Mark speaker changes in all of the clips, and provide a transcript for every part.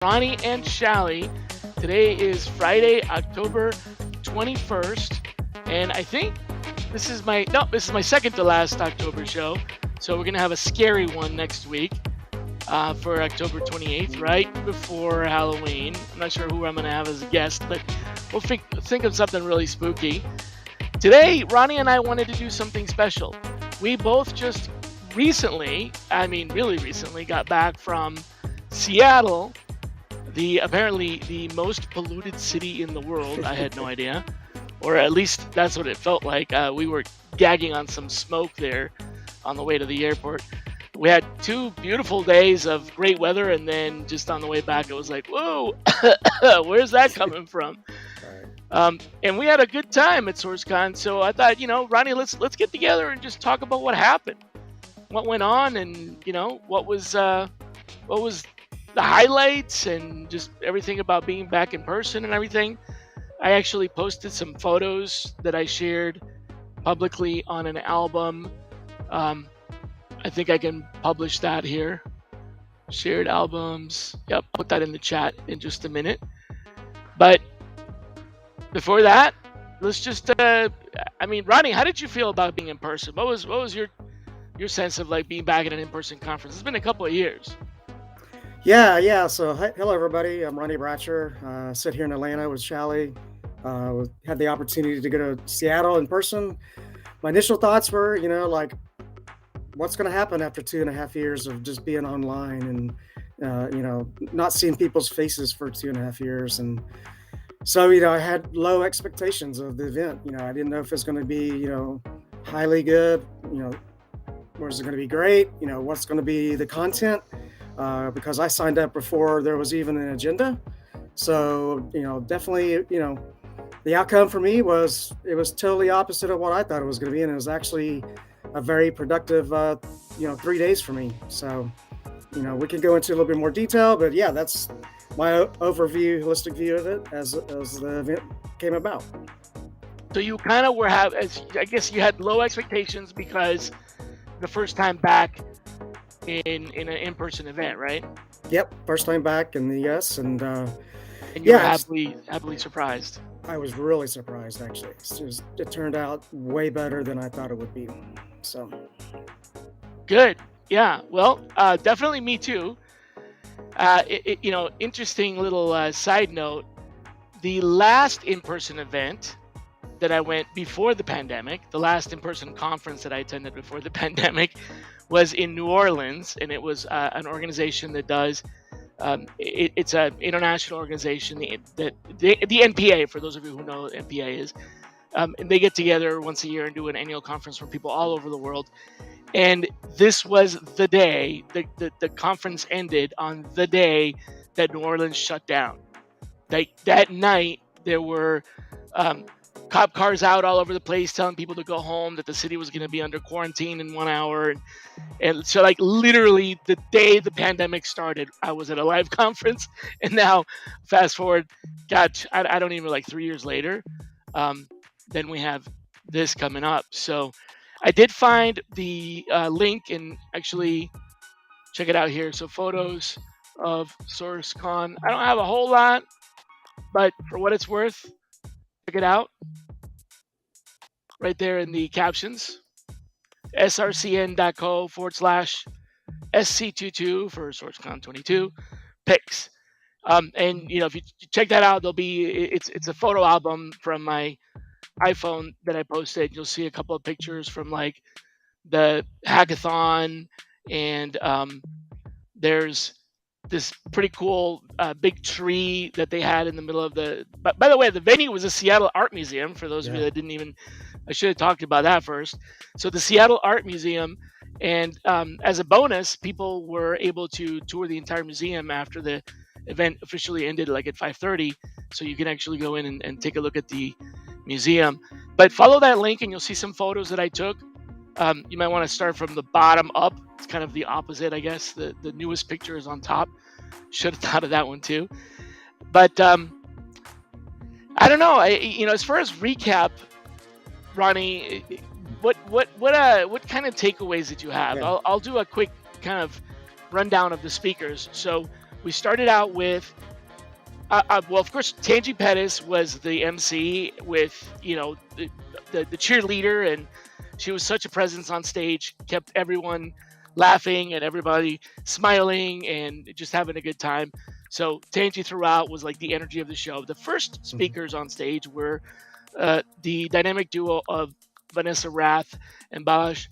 Speaker 1: Ronnie and Shally. Today is Friday, October 21st, and I think this is my second to last October show. So we're gonna have a scary one next week for October 28th, right before Halloween. I'm not sure who I'm gonna have as a guest, but we'll think of something really spooky. Today, Ronnie and I wanted to do something special. We both just recently, I mean really recently, got back from Seattle, the apparently the most polluted city in the world. I had no idea, or at least that's what it felt like. We were gagging on some smoke there on the way to the airport. We had 2 beautiful days of great weather, and then just on the way back, it was like, whoa, where's that coming from? And we had a good time at Sourcecon. So I thought, Ronnie, let's get together and just talk about what happened, what went on, and what was the highlights, and just everything about being back in person and everything. I actually posted some photos that I shared publicly on an album. I think I can publish that here. Shared albums. Yep, put that in the chat in just a minute. But before that, let's just Ronnie, how did you feel about being in person? What was your sense of like being back at an in-person conference? It's been a couple of years.
Speaker 2: Yeah. So, hello, everybody. I'm Ronnie Bratcher. Sit here in Atlanta with Shally. Had the opportunity to go to Seattle in person. My initial thoughts were, what's going to happen after 2.5 years of just being online and, not seeing people's faces for 2.5 years. And so, I had low expectations of the event. I didn't know if it's going to be, highly good, was it going to be great? What's going to be the content? Because I signed up before there was even an agenda. So, definitely, the outcome for me was totally opposite of what I thought it was going to be. And it was actually a very productive, 3 days for me. So, we can go into a little bit more detail, but yeah, that's my overview, holistic view of it as the event came about.
Speaker 1: So you kind of I guess you had low expectations because the first time back in an in-person event, right?
Speaker 2: Yep, first time back in the US, and
Speaker 1: you were happily surprised.
Speaker 2: I was really surprised, actually. It turned out way better than I thought it would be. So
Speaker 1: good. Yeah. Well, definitely me too. Interesting little side note. The last in-person event that I went before the pandemic, the last in-person conference that I attended before the pandemic, was in New Orleans, and it was an organization that does. It's an international organization, the NPA. For those of you who know what NPA is, and they get together once a year and do an annual conference for people all over the world. And this was the day the conference ended on the day that New Orleans shut down. That night, there were cop cars out all over the place telling people to go home, that the city was going to be under quarantine in 1 hour. And so, like, literally the day the pandemic started, I was at a live conference. And now, fast forward, I don't even, like 3 years later, then we have this coming up. So I did find the link, and actually check it out here. So photos of Sourcecon. I don't have a whole lot, but for what it's worth, check it out. Right there in the captions. srcn.co/SC22 for Sourcecon 22 pics. And if you check that out, it's a photo album from my iPhone that I posted. You'll see a couple of pictures from like the hackathon, and there's this pretty cool big tree that they had in the middle of the. But by the way, the venue was a Seattle Art Museum. For those of you that didn't even, I should have talked about that first. So the Seattle Art Museum, and as a bonus, people were able to tour the entire museum after the event officially ended, like at 5:30. So you can actually go in and take a look at the museum. But follow that link, and you'll see some photos that I took. You might want to start from the bottom up. It's kind of the opposite, I guess. The newest picture is on top. Should have thought of that one too. But I don't know. As far as recap, Ronnie, what kind of takeaways did you have?
Speaker 2: Yeah.
Speaker 1: I'll do a quick kind of rundown of the speakers. So We started out with well, of course, Tangi Pettis was the MC with the cheerleader, and she was such a presence on stage, kept everyone laughing and everybody smiling and just having a good time. So Tangi throughout was like the energy of the show. The first
Speaker 2: Mhm.
Speaker 1: speakers on stage were the dynamic duo of Vanessa Rath and Balash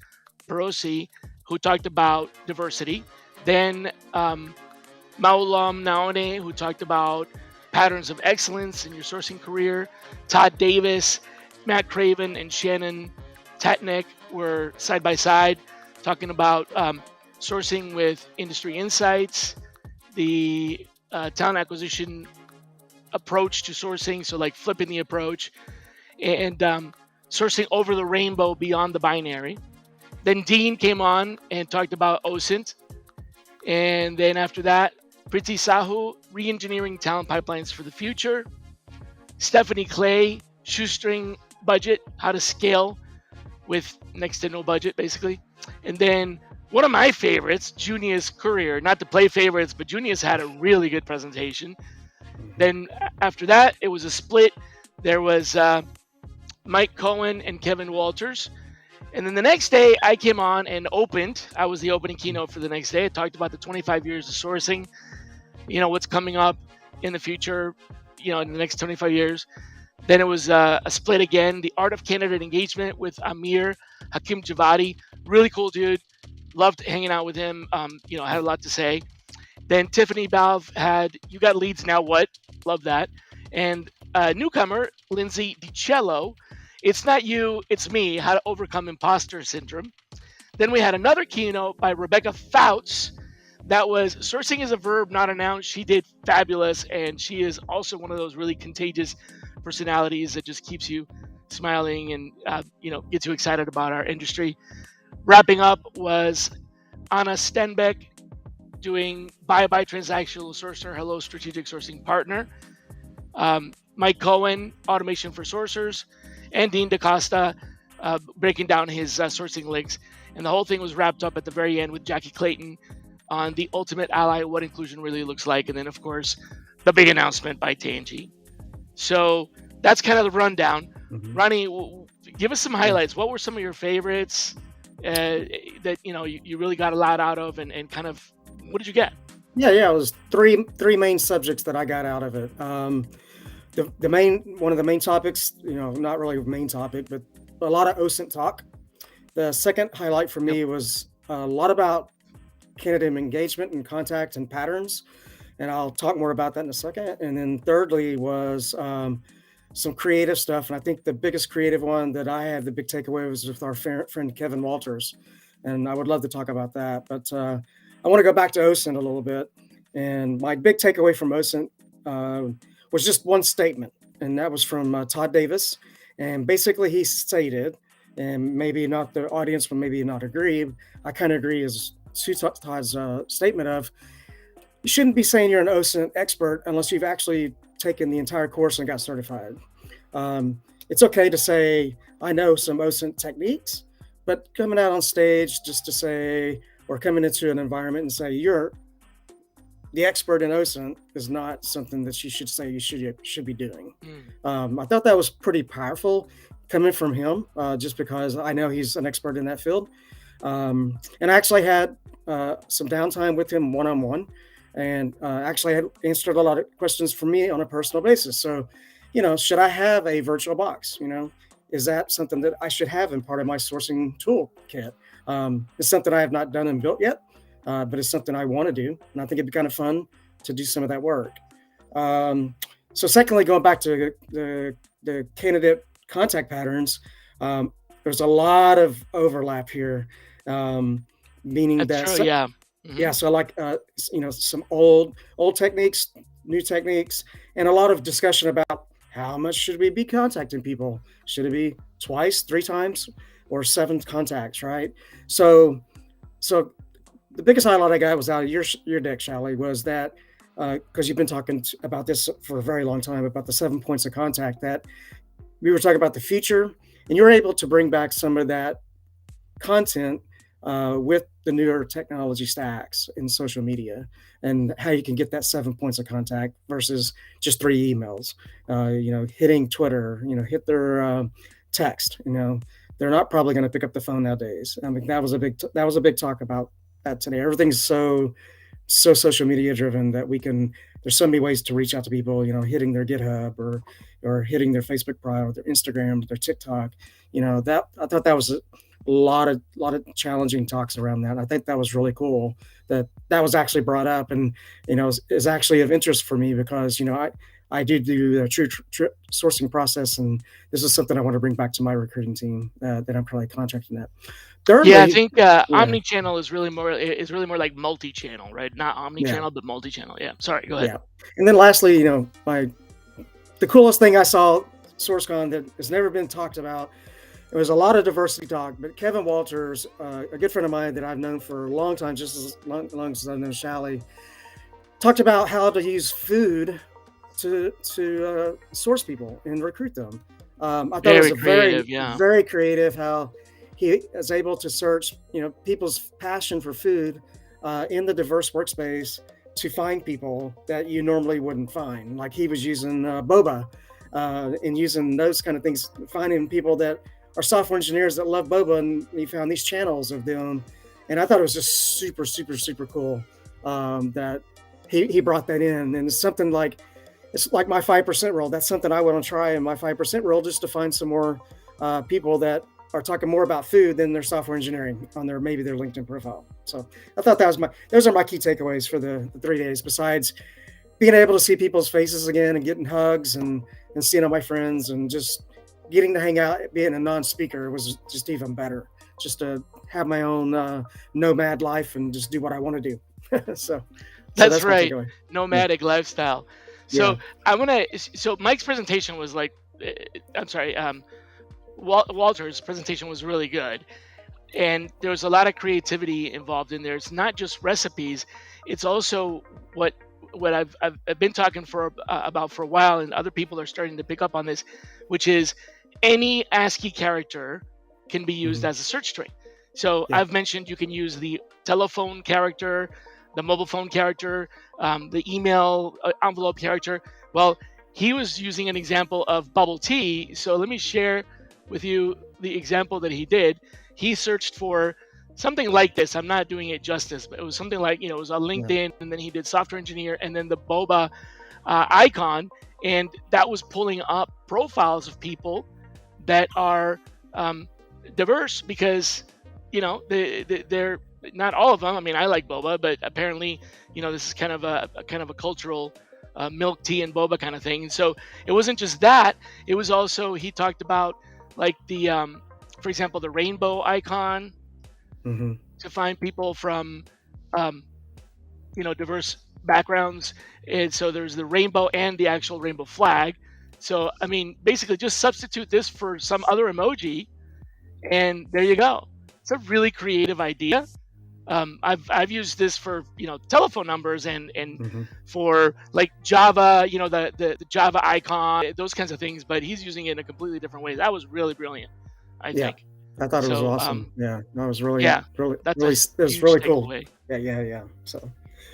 Speaker 1: Perosi, who talked about diversity. Then Maulam Naone, who talked about patterns of excellence in your sourcing career. Todd Davis, Matt Craven, and Shannon Tatnick were side by side talking about sourcing with industry insights, the talent acquisition approach to sourcing, so like flipping the approach, and sourcing over the rainbow beyond the binary. Then Dean came on and talked about OSINT. And then after that, Priti Sahu, re-engineering talent pipelines for the future. Stephanie Clay, shoestring budget, how to scale with next to no budget, basically. And then one of my favorites, Junia's Courier. Not to play favorites, but Junia's had a really good presentation.
Speaker 2: Mhm.
Speaker 1: Then after that, it was a split. There was Mike Cohen and Kevin Walters. And then the next day, I came on and opened. I was the opening keynote for the next day. I talked about the 25 years of sourcing, what's coming up in the future, in the next 25 years. Then it was a split again, the art of candidate engagement with Amir Hakim Javadi. Really cool dude. Loved hanging out with him. Had a lot to say. Then Tiffany Balv had You Got Leads, Now What? Love that. And newcomer, Lindsay Detro. It's Not You, It's Me, How to Overcome Imposter Syndrome. Then we had another keynote by Rebecca Fouts. That was Sourcing is a Verb, Not a Noun. She did fabulous, and she is also one of those really contagious personalities that just keeps you smiling and gets you excited about our industry. Wrapping up was Anna Stenbeck doing Bye Bye Transactional Sourcer, Hello Strategic Sourcing Partner. Mike Cohen, Automation for Sourcers, and Dean DaCosta breaking down his sourcing links. And the whole thing was wrapped up at the very end with Jackie Clayton on the ultimate ally, what inclusion really looks like. And then, of course, the big announcement by Tangi. So that's kind of the rundown.
Speaker 2: Mhm.
Speaker 1: Ronnie, give us some
Speaker 2: Yeah.
Speaker 1: highlights. What were some of your favorites that you really got a lot out of, and kind of what did you get?
Speaker 2: Yeah. It was three main subjects that I got out of it. The main one of the main topics, not really a main topic, but a lot of OSINT talk. The second highlight for me was a lot about candidate engagement and contact and patterns, and I'll talk more about that in a second. And then thirdly was some creative stuff, and I think the biggest creative one that I had, the big takeaway, was with our friend Kevin Walters, and I would love to talk about that. But I want to go back to OSINT a little bit, and my big takeaway from OSINT was just one statement, and that was from Todd Davis, and basically he stated, and maybe not the audience will maybe not agree. I kind of agree as to Todd's statement of you shouldn't be saying you're an OSINT expert unless you've actually taken the entire course and got certified. It's okay to say I know some OSINT techniques, but coming out on stage just to say, or coming into an environment and say you're the expert in OSINT is not something that you should say you should be doing. I thought that was pretty powerful coming from him, just because I know he's an expert in that field. And I actually had some downtime with him one on one, and actually had answered a lot of questions for me on a personal basis. So, should I have a virtual box? Is that something that I should have in part of my sourcing toolkit? It's something I have not done and built yet, but it's something I want to do, and I think it'd be kind of fun to do some of that work. So, secondly, going back to the candidate contact patterns, there's a lot of overlap here, meaning
Speaker 1: That's
Speaker 2: that
Speaker 1: true. Yeah.
Speaker 2: yeah, so like some old techniques, new techniques, and a lot of discussion about how much should we be contacting people? Should it be twice, three times, or seven contacts? Right. So so the biggest highlight I got was out of your deck, Shally, was that because you've been talking about this for a very long time about the 7 points of contact, that we were talking about the future, and you're able to bring back some of that content with the newer technology stacks in social media, and how you can get that 7 points of contact versus just 3 emails. Hitting Twitter, hit their text. They're not probably going to pick up the phone nowadays. I mean, that was a big talk about that today. Everything's so social media driven that there's so many ways to reach out to people, hitting their GitHub or hitting their Facebook profile, their Instagram, their TikTok. That I thought that was a lot of challenging talks around that. I think that was really cool that was actually brought up, and is actually of interest for me because I do the true sourcing process, and this is something I want to bring back to my recruiting team that I'm currently contracting at.
Speaker 1: Yeah, I
Speaker 2: Thirdly,
Speaker 1: think
Speaker 2: yeah,
Speaker 1: omni-channel is really more like multi-channel, right? Not
Speaker 2: yeah,
Speaker 1: omni-channel, but multi-channel. Yeah. Sorry, go ahead.
Speaker 2: yeah. And then lastly, the coolest thing I saw Sourcecon that has never been talked about. It was a lot of diversity talk, but Kevin Walters, a good friend of mine that I've known for a long time, just as long as I've known Shally, talked about how to use food to source people and recruit them. I thought it was
Speaker 1: Very
Speaker 2: a very
Speaker 1: creative. Yeah.
Speaker 2: very creative how he is able to search people's passion for food in the diverse workspace to find people that you normally wouldn't find. Like he was using boba and using those kind of things, finding people that are software engineers that love boba, and he found these channels of them. And I thought it was just super super super cool that he brought that in, and it's like my 5% role. That's something I want to try in my 5% role, just to find some more people that are talking more about food than their software engineering on maybe their LinkedIn profile. So I thought those are my key takeaways for the 3 days. Besides being able to see people's faces again and getting hugs and seeing all my friends and just getting to hang out, being a non-speaker was just even better. Just to have my own nomad life and just do what I want to do. so
Speaker 1: That's
Speaker 2: that's my
Speaker 1: right.
Speaker 2: takeaway. Yeah,
Speaker 1: Nomadic lifestyle.
Speaker 2: yeah.
Speaker 1: So I want to. So Mike's presentation was like, I'm sorry. Walter's presentation was really good, and there was a lot of creativity involved in there. It's not just recipes; it's also what I've been talking about for a while, and other people are starting to pick up on this, which is any ASCII character can be used
Speaker 2: Mhm.
Speaker 1: as a search string. So
Speaker 2: Yeah,
Speaker 1: I've mentioned you can use the telephone character, the mobile phone character, the email envelope character. Well, he was using an example of bubble tea. So let me share with you the example that he did. He searched for something like this. I'm not doing it justice, but it was something like, it was on
Speaker 2: yeah,
Speaker 1: LinkedIn, and then he did software engineer, and then the boba icon. And that was pulling up profiles of people that are diverse because, they're not all of them. I mean, I like boba, but apparently, this is kind of a cultural milk tea and boba kind of thing. And so it wasn't just that; it was also he talked about like for example, the rainbow icon
Speaker 2: hmm
Speaker 1: to find people from um, diverse backgrounds. And so there's the rainbow and the actual rainbow flag. So I mean, basically, just substitute this for some other emoji, and there you go. It's a really creative idea. I've used this for telephone numbers and
Speaker 2: hmm
Speaker 1: for like Java, the Java icon, those kinds of things. But he's using it in a completely different way. That was really brilliant, I
Speaker 2: yeah.
Speaker 1: think.
Speaker 2: I thought it was
Speaker 1: So
Speaker 2: awesome. Yeah, that was really,
Speaker 1: yeah,
Speaker 2: really,
Speaker 1: that's a
Speaker 2: really. It was
Speaker 1: huge
Speaker 2: really cool.
Speaker 1: takeaway.
Speaker 2: Yeah, yeah, yeah. So,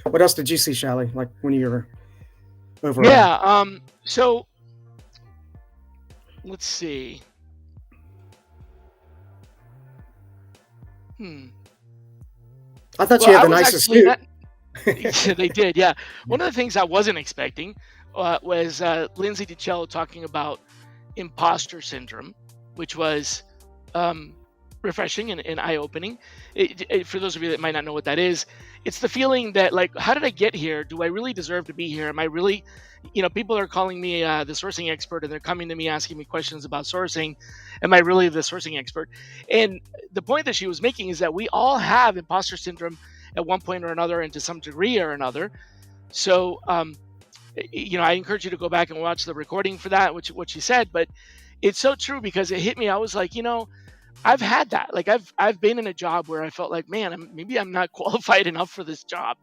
Speaker 2: what else did you see, Shally? Like when you were overall?
Speaker 1: Yeah. So let's see. Hmm.
Speaker 2: I thought
Speaker 1: Well,
Speaker 2: you had
Speaker 1: I
Speaker 2: the
Speaker 1: was
Speaker 2: nicest
Speaker 1: actually
Speaker 2: suit.
Speaker 1: not. Yeah, they did. Yeah. One of the things I wasn't expecting was Lindsay Detro talking about imposter syndrome, which was um, refreshing and eye-opening. For those of you that might not know what that is, it's the feeling that like, how did I get here? Do I really deserve to be here? Am I really, people are calling me the sourcing expert, and they're coming to me asking me questions about sourcing. Am I really the sourcing expert? And the point that she was making is that we all have imposter syndrome at one point or another, and to some degree or another. So, I encourage you to go back and watch the recording for that, which what she said. But it's so true because it hit me. I was like, I've had that. Like I've been in a job where I felt like, man, maybe I'm not qualified enough for this job.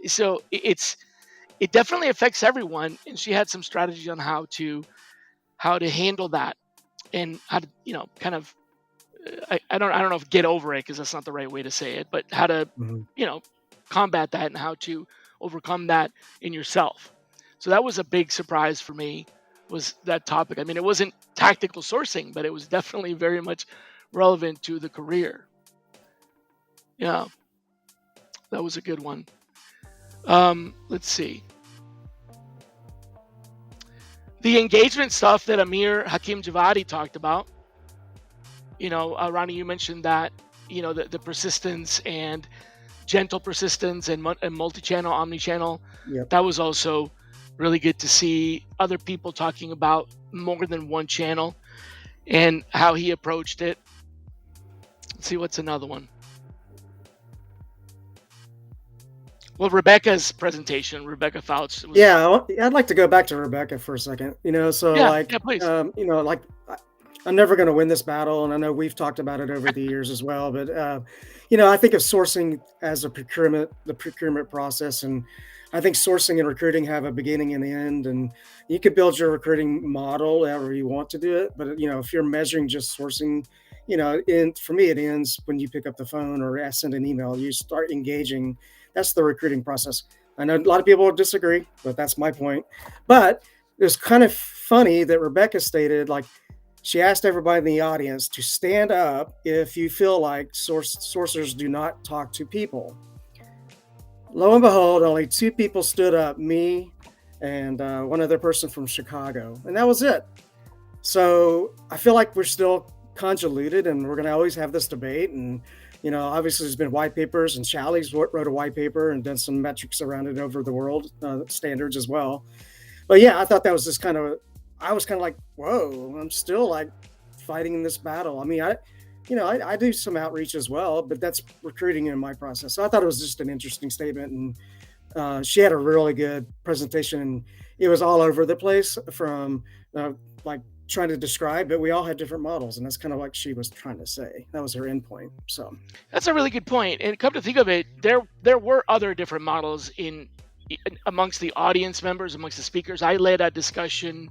Speaker 1: So it definitely affects everyone. And she had some strategy on how to handle that, and how to kind of I don't know if get over it, because that's not the right way to say it, but how to,
Speaker 2: Mhm.
Speaker 1: you know, combat that and how to overcome that in yourself. So that was a big surprise for me, was that topic. I mean, it wasn't tactical sourcing, but it was definitely very much relevant to the career. Yeah, that was a good one. Let's see. The engagement stuff that Amir Hakim Javadi talked about. Ronnie, you mentioned that, the persistence and gentle persistence and multi-channel, omni-channel.
Speaker 2: Yep.
Speaker 1: That was also really good to see other people talking about more than one channel and how he approached it. Let's see, what's another one? Well, Rebecca's presentation, Rebecca Fouts.
Speaker 2: Yeah, I'd like to go back to Rebecca for a second. So
Speaker 1: Yeah, please.
Speaker 2: I'm never going to win this battle, and I know we've talked about it over the years as well. But I think of sourcing as the procurement process, and I think sourcing and recruiting have a beginning and end, and you could build your recruiting model however you want to do it. But if you're measuring just sourcing, for me it ends when you pick up the phone or send an email. You start engaging. That's the recruiting process. I know a lot of people disagree, but that's my point. But it was kind of funny that Rebecca stated, like, she asked everybody in the audience to stand up if you feel like sourcers do not talk to people. Lo and behold, only two people stood up, me and one other person from Chicago, and that was it. So I feel like we're still convoluted, and we're going to always have this debate. And obviously there's been white papers, and Shally's wrote a white paper and done some metrics around it over the world standards as well. But yeah, I thought that was just I was kind of like, whoa, I'm still like fighting in this battle. I mean, I do some outreach as well, but that's recruiting in my process. So I thought it was just an interesting statement. And she had a really good presentation, and it was all over the place from like trying to describe, but we all had different models, and that's kind of like she was trying to say. That was her end point. So
Speaker 1: That's a really good point. And come to think of it, there were other different models amongst the audience members, amongst the speakers. I led a discussion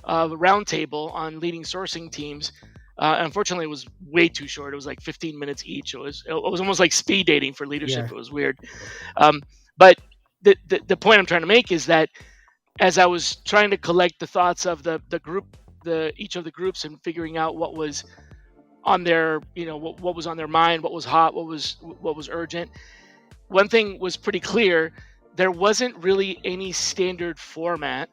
Speaker 1: of a roundtable on leading sourcing teams. Unfortunately, it was way too short. It was like 15 minutes each. It was almost like speed dating for leadership.
Speaker 2: yeah,
Speaker 1: It was weird. But the point I'm trying to make is that as I was trying to collect the thoughts of the group, each of the groups, and figuring out what was on their, what was on their mind, what was hot, what was urgent. One thing was pretty clear: there wasn't really any standard format.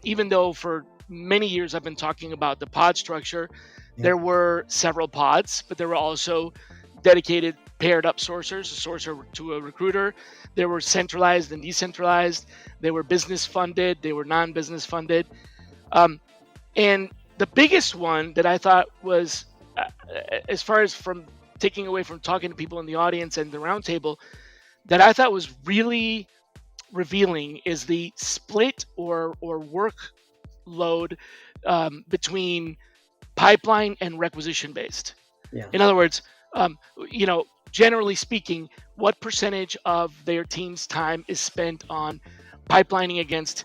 Speaker 1: Even though for many years I've been talking about the pod structure, there were several pods, but there were also dedicated paired up sourcers, a sourcer to a recruiter. There were centralized and decentralized. They were business funded. They were non-business funded. And the biggest one that I thought was, as far as from taking away from talking to people in the audience and the roundtable, that I thought was really revealing, is the split or workload between pipeline and requisition based.
Speaker 2: yeah,
Speaker 1: In other words, generally speaking, what percentage of their team's time is spent on pipelining against,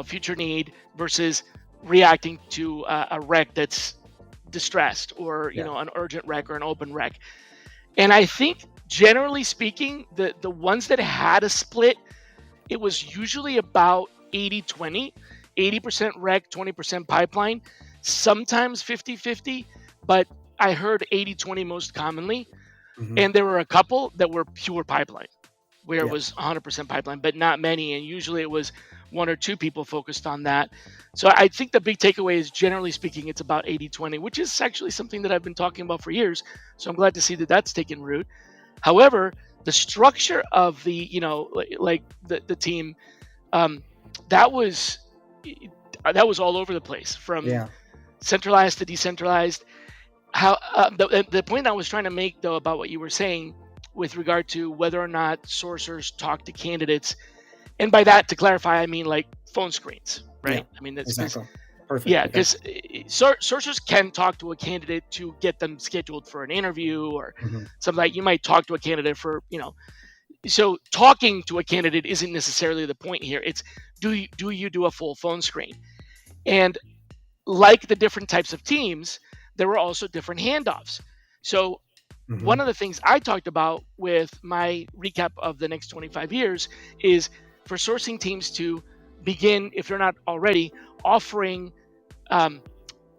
Speaker 1: future need versus reacting to a rec that's distressed, or an urgent rec or an open rec. And I think generally speaking, the ones that had a split, it was usually about 80-20, 80% rec, 20% pipeline, sometimes 50-50, but I heard 80-20 most commonly. And there were a couple that were pure pipeline, where it was 100% pipeline, but not many. And usually it was one or two people focused on that. So I think the big takeaway is, generally speaking, it's about 80-20, which is actually something that I've been talking about for years. So I'm glad to see that that's taken root. However, the structure of the, like the team, that was all over the place, from centralized to decentralized. How the point I was trying to make, though, about what you were saying with regard to whether or not sourcers talk to candidates, and by that, to clarify, I mean like phone screens, right? I mean, that's
Speaker 2: exactly. Perfect.
Speaker 1: Yeah, because sourcers can talk to a candidate to get them scheduled for an interview or something. Like, you might talk to a candidate for, so talking to a candidate isn't necessarily the point here. It's, do you do a full phone screen? And like the different types of teams, there were also different handoffs. So one
Speaker 2: Hmm.
Speaker 1: of the things I talked about with my recap of the next 25 years is for sourcing teams to begin, if they're not already, offering um,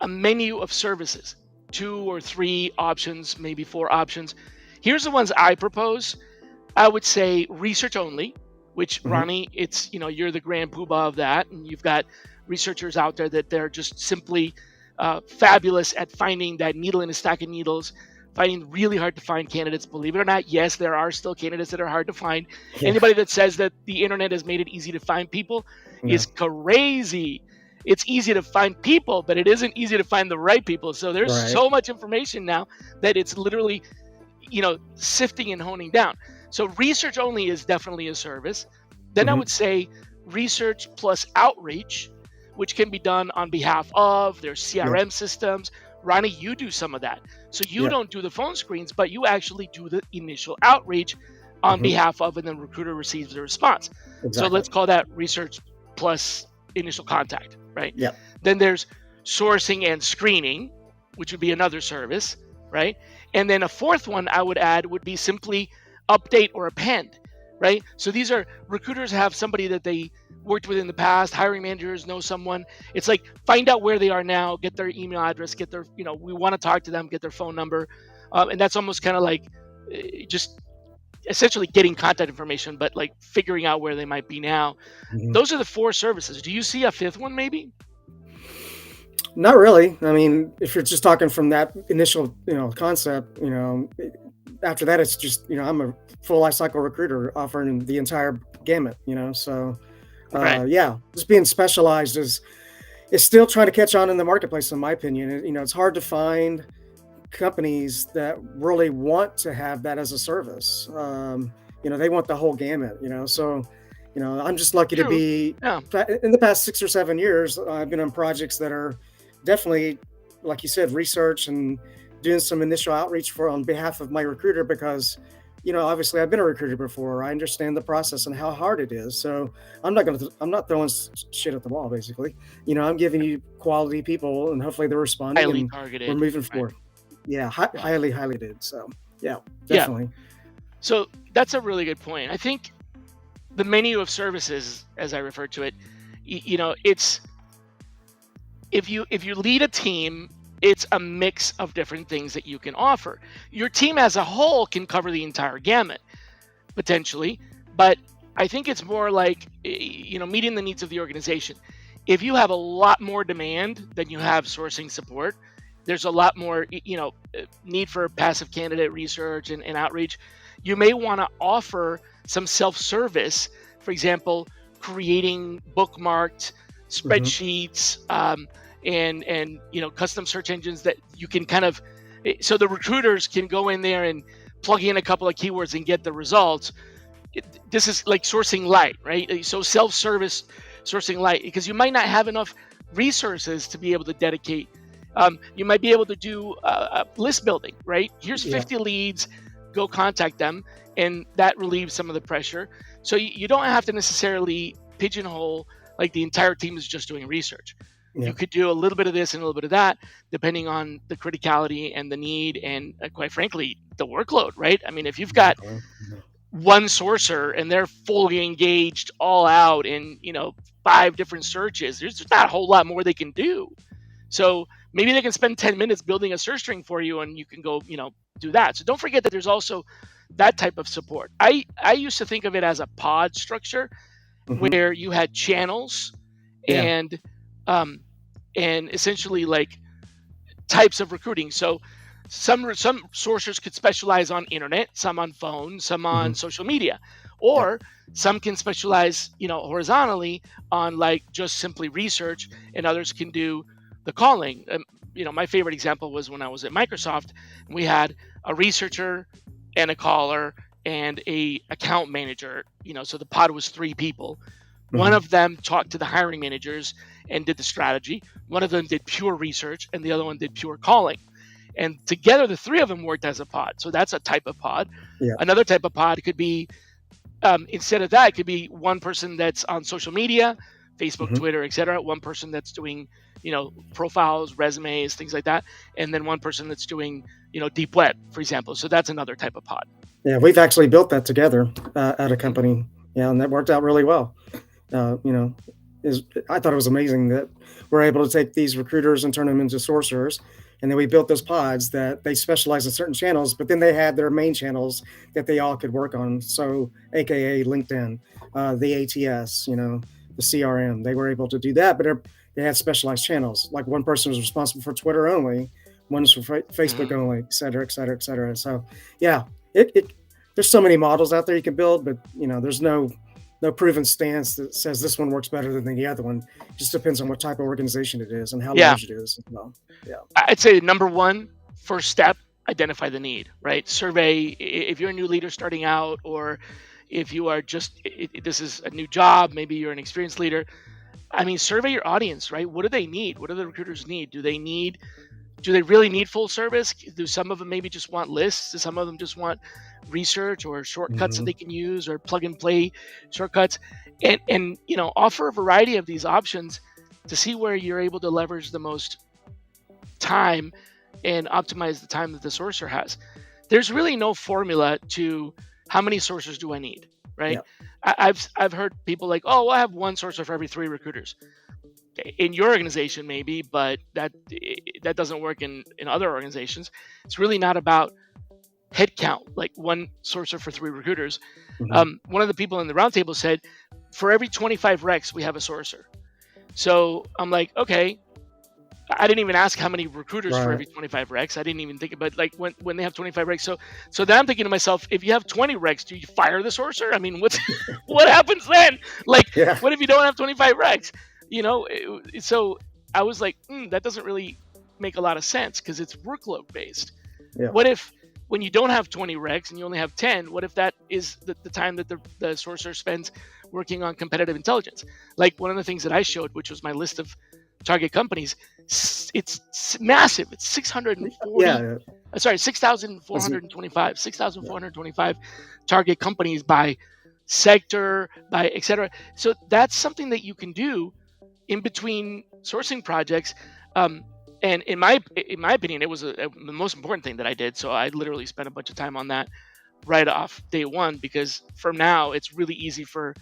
Speaker 1: a menu of services, 2 or 3 options, maybe 4 options. Here's the ones I propose. I would say research only, which
Speaker 2: Hmm.
Speaker 1: Ronnie, it's you're the grand poobah of that, and you've got researchers out there that they're just simply fabulous at finding that needle in a stack of needles, finding really hard to find candidates. Believe it or not, yes, there are still candidates that are hard to find.
Speaker 2: Yeah.
Speaker 1: Anybody that says that the internet has made it easy to find people
Speaker 2: No.
Speaker 1: is crazy. It's easy to find people, but it isn't easy to find the right people. So there's
Speaker 2: Right.
Speaker 1: so much information now that it's literally sifting and honing down. So research only is definitely a service. Then I
Speaker 2: Hmm.
Speaker 1: would say research plus outreach, which can be done on behalf of their
Speaker 2: Yeah.
Speaker 1: CRM systems. Ronnie, you do some of that. So you
Speaker 2: Yeah.
Speaker 1: don't do the phone screens, but you actually do the initial outreach on
Speaker 2: Hmm.
Speaker 1: behalf of, and then recruiter receives the response. So
Speaker 2: Exactly.
Speaker 1: let's call that research plus initial contact, right?
Speaker 2: Yeah.
Speaker 1: Then there's sourcing and screening, which would be another service, right? And then a fourth one I would add would be simply update or append, right? So these are recruiters have somebody that they worked with in the past, hiring managers know someone. It's like find out where they are now, get their email address, get their, we want to talk to them, get their phone number. And that's almost kind of like just essentially getting contact information, but like figuring out where they might be now.
Speaker 2: Hmm.
Speaker 1: Those are the 4 services. Do you see a fifth one maybe?
Speaker 2: Not really. I mean, if you're just talking from that initial, concept, after that, it's just, I'm a full life cycle recruiter offering the entire gamut, So,
Speaker 1: Right.
Speaker 2: yeah, just being specialized is still trying to catch on in the marketplace, in my opinion. It's hard to find companies that really want to have that as a service. They want the whole gamut, So, I'm just lucky to
Speaker 1: True.
Speaker 2: be
Speaker 1: Yeah.
Speaker 2: in the past 6 or 7 years. I've been on projects that are definitely, like you said, research and doing some initial outreach for on behalf of my recruiter because, obviously I've been a recruiter before. I understand the process and how hard it is. So I'm not throwing shit at the wall. Basically, I'm giving you quality people, and hopefully they're responding,
Speaker 1: Highly
Speaker 2: and we're
Speaker 1: targeted.
Speaker 2: moving
Speaker 1: Right.
Speaker 2: forward. Yeah,
Speaker 1: Yeah.
Speaker 2: highly, highly did. So yeah,
Speaker 1: Yeah.
Speaker 2: definitely.
Speaker 1: So that's a really good point. I think the menu of services, as I refer to it, it's if you lead a team, it's a mix of different things that you can offer. Your team as a whole can cover the entire gamut potentially, but I think it's more like meeting the needs of the organization. If you have a lot more demand than you have sourcing support, there's a lot more need for passive candidate research and outreach. You may want to offer some self-service, for example, creating bookmarked
Speaker 2: Hmm.
Speaker 1: spreadsheets, and custom search engines that you can kind of, so the recruiters can go in there and plug in a couple of keywords and get the results. This is like sourcing light, right? So self-service sourcing light, because you might not have enough resources to be able to dedicate. You might be able to do list building, right? Here's
Speaker 2: Yeah,
Speaker 1: 50 leads, go contact them, and that relieves some of the pressure. So you don't have to necessarily pigeonhole like the entire team is just doing research.
Speaker 2: yeah,
Speaker 1: You could do a little bit of this and a little bit of that, depending on the criticality and the need, and quite frankly, the workload, right? I mean, if you've got
Speaker 2: exactly. Mhm.
Speaker 1: one sourcer and they're fully engaged all out in 5 different searches, there's not a whole lot more they can do. So maybe they can spend 10 minutes building a search string for you, and you can go do that. So don't forget that there's also that type of support. I used to think of it as a pod structure
Speaker 2: Mhm.
Speaker 1: where you had channels
Speaker 2: Yeah.
Speaker 1: and um and essentially like types of recruiting. So some sourcers could specialize on internet, some on phone, some on
Speaker 2: Mhm.
Speaker 1: social media,
Speaker 2: Yep.
Speaker 1: or some can specialize, horizontally on like just simply research, and others can do the calling. My favorite example was when I was at Microsoft, and we had a researcher and a caller and a account manager. So the pod was 3 people. One
Speaker 2: Mhm.
Speaker 1: of them talked to the hiring managers and did the strategy. One of them did pure research, and the other one did pure calling. And together, the 3 of them worked as a pod. So that's a type of pod.
Speaker 2: Yeah.
Speaker 1: Another type of pod could be, instead of that, it could be one person that's on social media Facebook,
Speaker 2: Hmm.
Speaker 1: Twitter, etc. One person that's doing, profiles, resumes, things like that, and then one person that's doing, deep web, for example. So that's another type of pod.
Speaker 2: Yeah, we've actually built that together at a
Speaker 1: Mhm.
Speaker 2: company. Yeah, and that worked out really well. You know, is I thought it was amazing that we're able to take these recruiters and turn them into sorcerers. And then we built those pods that they specialize in certain channels, but then they had their main channels that they all could work on. So, AKA LinkedIn, the ATS, the CRM, they were able to do that, but they had specialized channels. Like one person was responsible for Twitter only, one's for Facebook
Speaker 1: Mhm.
Speaker 2: only, et cetera, et cetera, et cetera. So, yeah, it there's so many models out there you can build, but there's no proven stance that says this one works better than the other one. It just depends on what type of organization it is and how
Speaker 1: Yeah,
Speaker 2: large it is as well. Yeah.
Speaker 1: I'd say number one, first step, identify the need, right? Survey if you're a new leader starting out, or if you are just, this is a new job, maybe you're an experienced leader. I mean, survey your audience, right? What do they need? What do the recruiters need? Do they really need full service? Do some of them maybe just want lists? Do some of them just want research or shortcuts that
Speaker 2: Hmm.
Speaker 1: they can use, or plug and play shortcuts? And offer a variety of these options to see where you're able to leverage the most time and optimize the time that the sourcer has. There's really no formula to how many sourcers do I need, right?
Speaker 2: Yeah.
Speaker 1: I've heard people like, oh, well, I have one sourcer for every 3 recruiters. In your organization maybe, but that doesn't work in other organizations. It's really not about headcount, like one sourcer for 3 recruiters.
Speaker 2: Hmm.
Speaker 1: One of the people in the roundtable said, for every 25 recs, we have a sourcer. So I'm like, okay. I didn't even ask how many recruiters for
Speaker 2: Right.
Speaker 1: every 25 recs. I didn't even think about, like, when they have 25 recs. So then I'm thinking to myself, if you have 20 recs, do you fire the sourcer? I mean, what's what happens then? Like,
Speaker 2: Yeah.
Speaker 1: what if you don't have 25 recs? So I was like, that doesn't really make a lot of sense because it's workload based.
Speaker 2: Yeah.
Speaker 1: What if when you don't have 20 recs and you only have 10, what if that is the time that the sourcer spends working on competitive intelligence? Like one of the things that I showed, which was my list of target companies, it's massive. It's 640,
Speaker 2: Yeah.
Speaker 1: sorry,
Speaker 2: Was it?
Speaker 1: 6,425 target companies by sector, by etc. So that's something that you can do in between sourcing projects. And in my opinion, it was the most important thing that I did. So I literally spent a bunch of time on that right off day one, because from now it's really easy for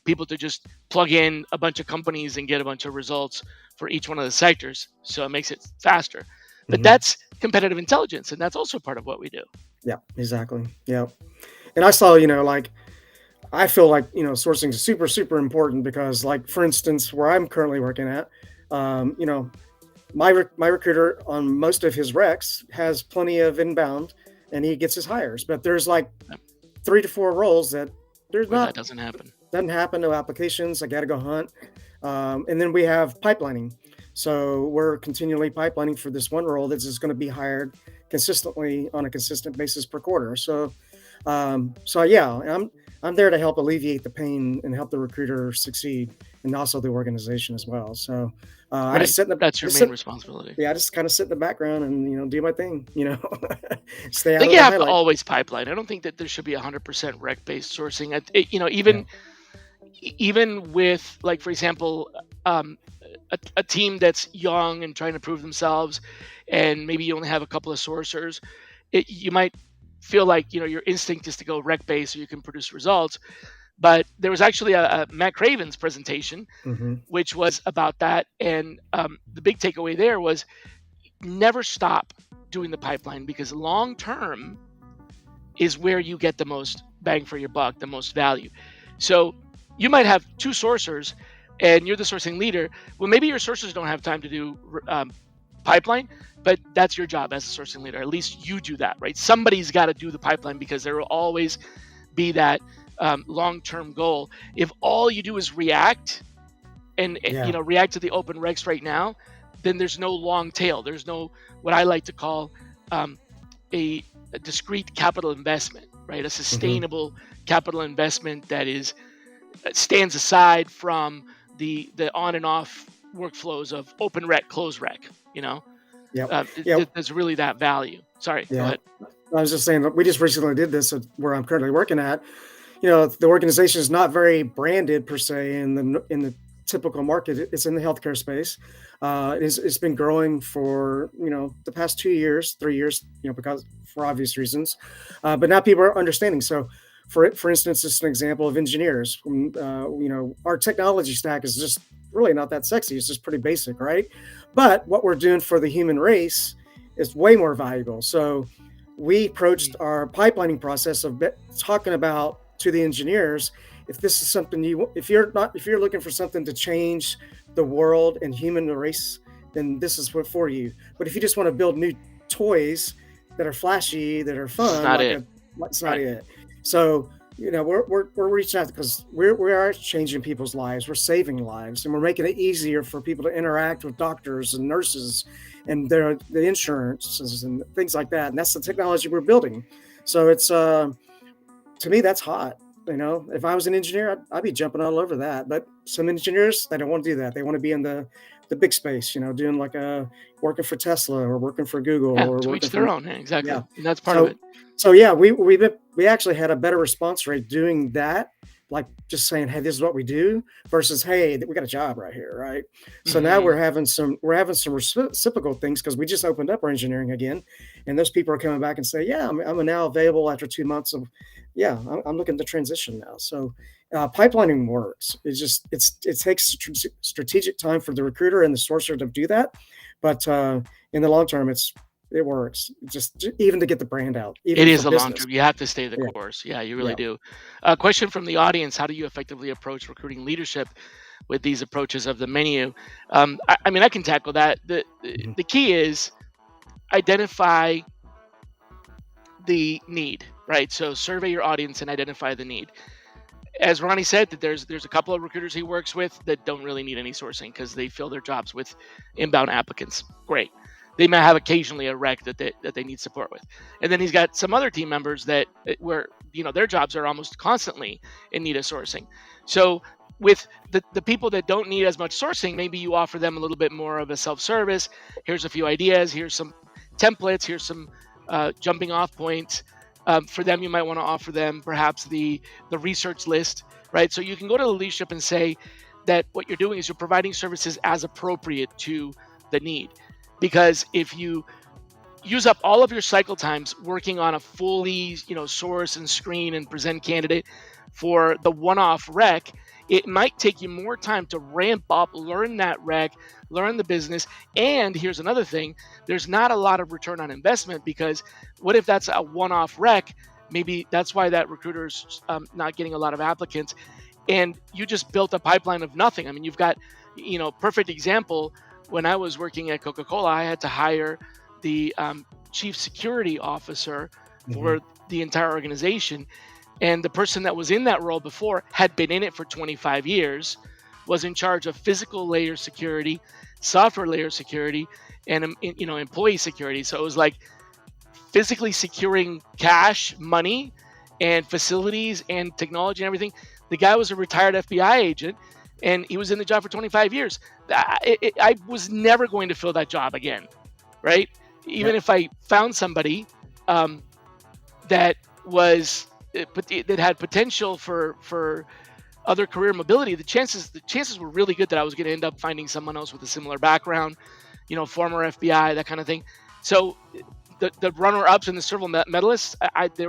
Speaker 1: people to just plug in a bunch of companies and get a bunch of results for each one of the sectors. So it makes it faster. But
Speaker 2: Hmm.
Speaker 1: that's competitive intelligence, and that's also part of what we do.
Speaker 2: Yeah. Exactly. Yeah. And I saw, like I feel like sourcing is super super important because, like, for instance, where I'm currently working at, um, you know, my recruiter on most of his recs has plenty of inbound, and he gets his hires. But there's like
Speaker 1: Yep.
Speaker 2: 3 to 4 roles that there's
Speaker 1: Where that
Speaker 2: not
Speaker 1: doesn't happen.
Speaker 2: doesn't happen. No applications. I got to go hunt. And then we have pipelining. So we're continually pipelining for this one role that's just going to be hired consistently on a consistent basis per quarter. So yeah, I'm there to help alleviate the pain and help the recruiter succeed, and also the organization as well. So I
Speaker 1: Right.
Speaker 2: just sit in the
Speaker 1: That's
Speaker 2: I
Speaker 1: your
Speaker 2: just
Speaker 1: main
Speaker 2: sit
Speaker 1: responsibility.
Speaker 2: yeah I just kind of sit in the background and do my thing. Stay
Speaker 1: I
Speaker 2: out
Speaker 1: think
Speaker 2: of
Speaker 1: you
Speaker 2: the
Speaker 1: have to
Speaker 2: highlight.
Speaker 1: always pipeline. I don't think that there should be 100% rec based sourcing.
Speaker 2: Yeah.
Speaker 1: Even with, like, for example, um, a team that's young and trying to prove themselves, and maybe you only have a couple of sourcers, you might feel like your instinct is to go rec based so you can produce results. But there was actually a Matt Craven's presentation
Speaker 2: Hmm.
Speaker 1: which was about that, and the big takeaway there was never stop doing the pipeline, because long term is where you get the most bang for your buck, the most value. So you might have 2 sourcers and you're the sourcing leader. Well, maybe your sourcers don't have time to do pipeline, but that's your job as a sourcing leader. At least you do that, right? Somebody's got to do the pipeline, because there will always be that long-term goal. If all you do is react and
Speaker 2: Yeah.
Speaker 1: react to the open recs right now, then there's no long tail. There's no, what I like to call, um, a, a discrete capital investment, right? A
Speaker 2: Hmm.
Speaker 1: sustainable capital investment that is stands aside from the on and off workflows of open rec, close rec. You know,
Speaker 2: Yep. Yeah.
Speaker 1: there's really that value. Sorry, go
Speaker 2: Yeah.
Speaker 1: ahead.
Speaker 2: I was just saying that we just recently did this at where I'm currently working at. The organization is not very branded per se in the typical market. It's in the healthcare space. It's been growing for the past 2 years, 3 years, because for obvious reasons. But now people are understanding. So, for instance, just an example of engineers. Our technology stack is just really not that sexy. It's just pretty basic, right? But what we're doing for the human race is way more valuable. So we approached our pipelining process of talking about to the engineers, if this is something if you're looking for something to change the world and human race, then this is what for you. But if you just want to build new toys that are flashy, that are
Speaker 1: This is
Speaker 2: fun,
Speaker 1: not it.
Speaker 2: it's not
Speaker 1: Right.
Speaker 2: it. So we're reaching out because we are changing people's lives. We're saving lives, and we're making it easier for people to interact with doctors and nurses and the insurances and things like that. And that's the technology we're building. So it's to me, that's hot. If I was an engineer, I'd be jumping all over that. But some engineers, they don't want to do that. They want to be in the big space, doing like working for Tesla or working for Google
Speaker 1: Yeah,
Speaker 2: or
Speaker 1: to
Speaker 2: working
Speaker 1: each
Speaker 2: for
Speaker 1: their own. Yeah,
Speaker 2: yeah.
Speaker 1: exactly. And that's part of
Speaker 2: So
Speaker 1: it.
Speaker 2: so yeah, we actually had a better response rate doing that, like just saying, hey, this is what we do versus hey, we got a job right here, right? So now
Speaker 1: Hmm.
Speaker 2: we're having some reciprocal things because we just opened up our engineering again, and those people are coming back and say, yeah, I'm now available after 2 months of, yeah, I'm looking to transition now. So pipelining works. It takes strategic time for the recruiter and the sourcer to do that, but in the long term, it works. Just even to get the brand out,
Speaker 1: It
Speaker 2: even for
Speaker 1: is a long
Speaker 2: business.
Speaker 1: term. You have to stay the
Speaker 2: Yeah,
Speaker 1: course. Yeah, you really
Speaker 2: yeah.
Speaker 1: do. Question from the audience: how do you effectively approach recruiting leadership with these approaches of the menu? I mean, I can tackle that. The
Speaker 2: Mhm,
Speaker 1: the key is identify the need, right? So survey your audience and identify the need. As Ronnie said, that there's a couple of recruiters he works with that don't really need any sourcing because they fill their jobs with inbound applicants. Great. They might have occasionally a rec that they need support with, and then he's got some other team members that where their jobs are almost constantly in need of sourcing. So with the people that don't need as much sourcing, maybe you offer them a little bit more of a self-service. Here's a few ideas. Here's some templates. Here's some jumping off points. For them, you might want to offer them perhaps the research list, right? So you can go to the leadership and say that what you're doing is you're providing services as appropriate to the need. Because if you use up all of your cycle times working on a fully, source and screen and present candidate for the one-off rec, it might take you more time to ramp up, learn that rec, learn the business. And here's another thing: there's not a lot of return on investment because what if that's a one-off rec? Maybe that's why that recruiter's not getting a lot of applicants, and you just built a pipeline of nothing. I mean, you've got, perfect example. When I was working at Coca-Cola, I had to hire the chief security officer
Speaker 2: mhm.
Speaker 1: for the entire organization, and the person that was in that role before had been in it for 25 years, was in charge of physical layer security, software layer security, and employee security. So it was like physically securing cash, money, and facilities and technology and everything. The guy was a retired FBI agent, and he was in the job for 25 years. I was never going to fill that job again, right? Even
Speaker 2: Yep.
Speaker 1: if I found somebody um, that was that had potential for other career mobility, the chances were really good that I was going to end up finding someone else with a similar background, former FBI, that kind of thing. So the runner ups and the silver medalists,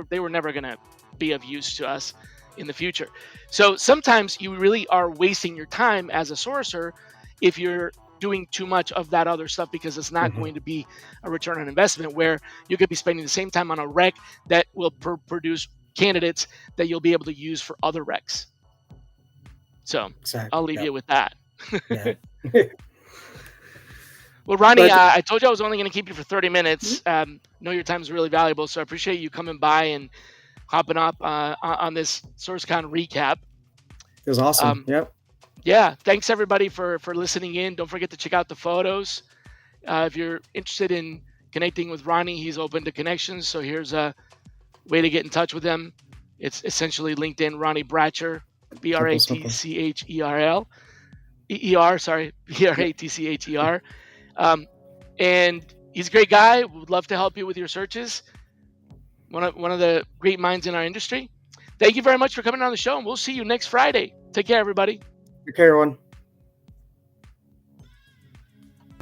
Speaker 1: they were never going to be of use to us in the future. So sometimes you really are wasting your time as a sourcer if you're doing too much of that other stuff because it's not
Speaker 2: Mhm.
Speaker 1: going to be a return on investment where you could be spending the same time on a rec that will produce candidates that you'll be able to use for other recs. So I'll
Speaker 2: Exactly.
Speaker 1: leave
Speaker 2: Yep.
Speaker 1: you with that.
Speaker 2: Yeah.
Speaker 1: Well, Ronnie,
Speaker 2: But
Speaker 1: I told you I was only going to keep you for 30 minutes. Know your time is really valuable, so I appreciate you coming by and hopping up on this Sourcecon recap.
Speaker 2: it was awesome.
Speaker 1: Um,
Speaker 2: Yep.
Speaker 1: yeah, thanks everybody for listening in. Don't forget to check out the photos. If you're interested in connecting with Ronnie, he's open to connections. So here's a way to get in touch with him. It's essentially LinkedIn Ronnie Bratcher, B R A
Speaker 2: Simple,
Speaker 1: T
Speaker 2: simple.
Speaker 1: C H E R L E E R. Sorry, B R
Speaker 2: Yep.
Speaker 1: A T C H E R. Um, and he's a great guy. Would love to help you with your searches. One of the great minds in our industry. Thank you very much for coming on the show, and we'll see you next Friday. Take care, everybody.
Speaker 2: Take care, everyone.